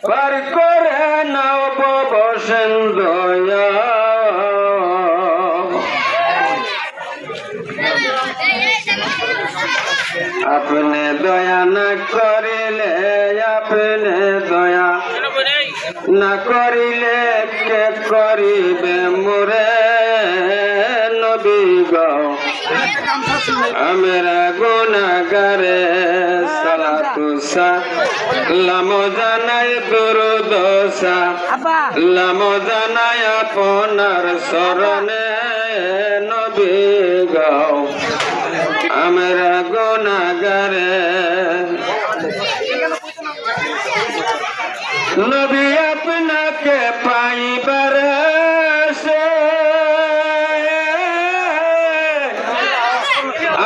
পার করে নাও বসেন দয়া আপনি দয়া না করিলে আপনি দয়া না করিলে কে করিবে মোরে নবী গো আমরা গুনাহগারে সালাতু সালাম জানাই দরুদ সালাম জানাই আপনার শরণে নবী গো আমরা গুনাহগারে নবী আপনাকে পাইবার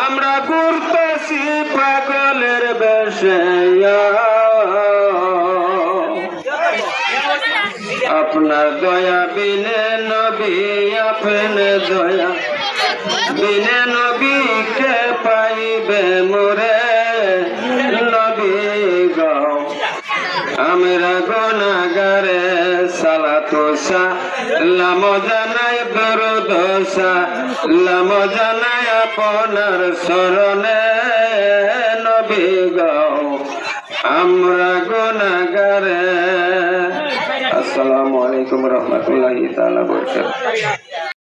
আমরা ঘুরতেছি পাগলের বেশে আপনার দয়া বিনে নবী আপনি দয়া বিনে নবীকে পাইবে মোরে নবী গো আমরা গুনাহগারে সালাতু সালাম জানাই দরুদ সালাম জানাই আপনার শরণে নবী গো আমরা গুনাহগারে। আসসালামু আলাইকুম রহমতুল্লাহি তাআলা ওয়া বারাকাতুহু।